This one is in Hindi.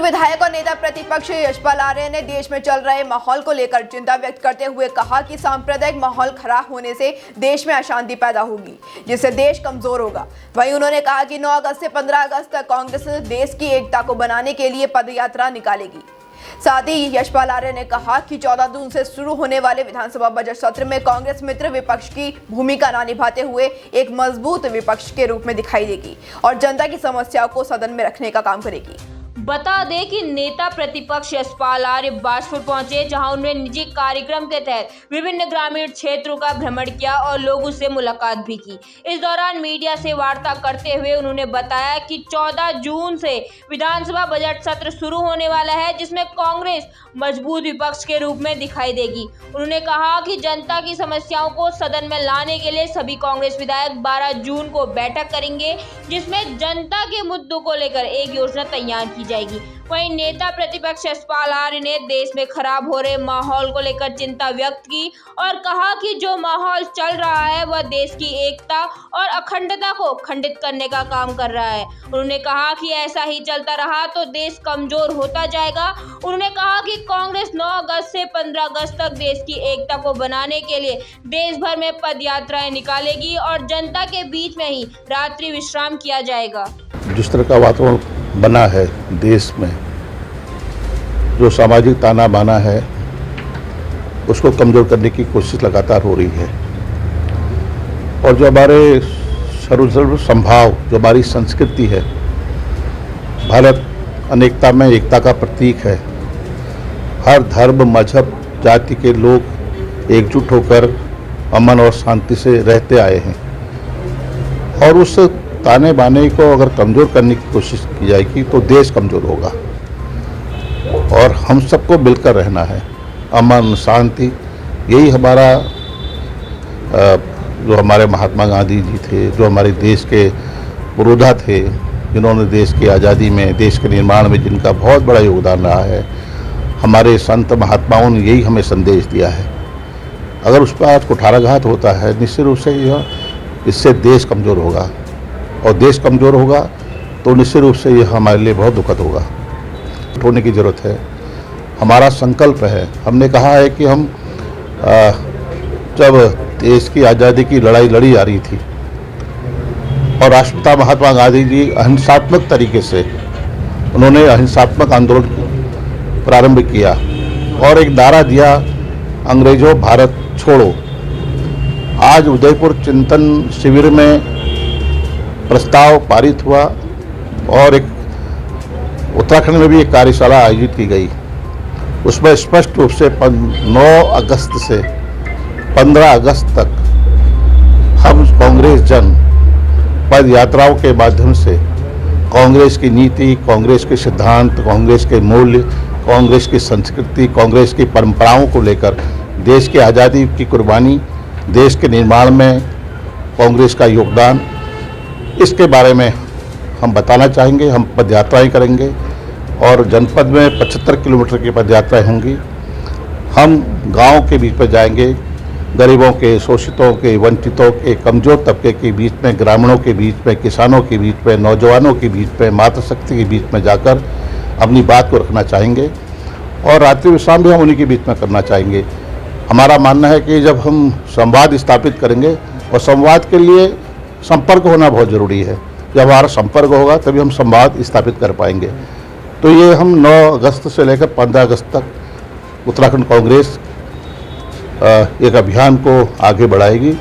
पूर्व विधायक और नेता प्रतिपक्ष यशपाल आर्य ने देश में चल रहे माहौल को लेकर चिंता व्यक्त करते हुए कहा कि सांप्रदायिक माहौल खराब होने से देश में अशांति पैदा होगी, जिससे देश कमजोर होगा। वहीं उन्होंने कहा कि 9 अगस्त से 15 अगस्त तक कांग्रेस देश की एकता को बनाने के लिए पदयात्रा निकालेगी। साथ ही यशपाल आर्य ने कहा कि 14 जून से शुरू होने वाले विधानसभा बजट सत्र में कांग्रेस मित्र विपक्ष की भूमिका न निभाते हुए एक मजबूत विपक्ष के रूप में दिखाई देगी और जनता की समस्याओं को सदन में रखने का काम करेगी। बता दें कि नेता प्रतिपक्ष यशपाल आर्य बाजपुर पहुंचे, जहां उन्होंने निजी कार्यक्रम के तहत विभिन्न ग्रामीण क्षेत्रों का भ्रमण किया और लोगों से मुलाकात भी की। इस दौरान मीडिया से वार्ता करते हुए उन्होंने बताया कि 14 जून से विधानसभा बजट सत्र शुरू होने वाला है, जिसमें कांग्रेस मजबूत विपक्ष के रूप में दिखाई देगी। उन्होंने कहा कि जनता की समस्याओं को सदन में लाने के लिए सभी कांग्रेस विधायक 12 जून को बैठक करेंगे, जिसमें जनता के मुद्दों को लेकर एक योजना तैयार की जाएगी। वहीं नेता प्रतिपक्ष यशपाल आर्य ने देश में खराब हो रहे माहौल को लेकर चिंता व्यक्त की और कहा कि जो माहौल चल रहा है वह देश की एकता और अखंडता को खंडित करने का काम कर रहा है। उन्होंने कहा कि ऐसा ही चलता रहा तो देश कमजोर होता जाएगा। उन्होंने कहा कि कांग्रेस 9 अगस्त से 15 अगस्त तक देश की एकता को बनाने के लिए देश भर में पद यात्राएं निकालेगी और जनता के बीच में ही रात्रि विश्राम किया जाएगा। जिस तरह का वातावरण बना है देश में, जो सामाजिक ताना बाना है, उसको कमज़ोर करने की कोशिश लगातार हो रही है और जो हमारे सर्व संभाव, जो हमारी संस्कृति है, भारत अनेकता में एकता का प्रतीक है। हर धर्म, मजहब, जाति के लोग एकजुट होकर अमन और शांति से रहते आए हैं और उस ताने बाने को अगर कमज़ोर करने की कोशिश की जाएगी तो देश कमज़ोर होगा और हम सबको मिलकर रहना है। अमन, शांति, यही हमारा जो हमारे महात्मा गांधी जी थे, जो हमारे देश के पुरोधा थे, जिन्होंने देश की आज़ादी में, देश के निर्माण में जिनका बहुत बड़ा योगदान रहा है, हमारे संत महात्माओं ने यही हमें संदेश दिया है। अगर उस पर आज कुठाराघात होता है, निश्चित रूप से इससे देश कमज़ोर होगा और देश कमज़ोर होगा तो निश्चित रूप से यह हमारे लिए बहुत दुखद होगा। होने की ज़रूरत है। हमारा संकल्प है, हमने कहा है कि हम जब देश की आज़ादी की लड़ाई लड़ी जा रही थी और राष्ट्रपिता महात्मा गांधी जी अहिंसात्मक तरीके से उन्होंने अहिंसात्मक आंदोलन प्रारंभ किया और एक नारा दिया, अंग्रेजों भारत छोड़ो। आज उदयपुर चिंतन शिविर में प्रस्ताव पारित हुआ और एक उत्तराखंड में भी एक कार्यशाला आयोजित की गई। उसमें स्पष्ट रूप से 9 अगस्त से 15 अगस्त तक हम कांग्रेस जन पद यात्राओं के माध्यम से कांग्रेस की नीति, कांग्रेस के सिद्धांत, कांग्रेस के मूल्य, कांग्रेस की संस्कृति, कांग्रेस की परंपराओं को लेकर देश की आज़ादी की कुर्बानी, देश के निर्माण में कांग्रेस का योगदान, इसके बारे में हम बताना चाहेंगे। हम पदयात्राएं करेंगे और जनपद में 75 किलोमीटर की पदयात्राएं होंगी। हम गांव के बीच में जाएंगे, गरीबों के, शोषितों के, वंचितों के, कमज़ोर तबके के बीच में, ग्रामीणों के बीच में, किसानों के बीच में, नौजवानों के बीच में, मातृशक्ति के बीच में जाकर अपनी बात को रखना चाहेंगे और रात्रि विश्राम भी हम उन्हीं के बीच में करना चाहेंगे। हमारा मानना है कि जब हम संवाद स्थापित करेंगे और संवाद के लिए संपर्क होना बहुत ज़रूरी है, जब हमारा संपर्क होगा तभी हम संवाद स्थापित कर पाएंगे। तो ये हम 9 अगस्त से लेकर 15 अगस्त तक उत्तराखंड कांग्रेस एक अभियान को आगे बढ़ाएगी।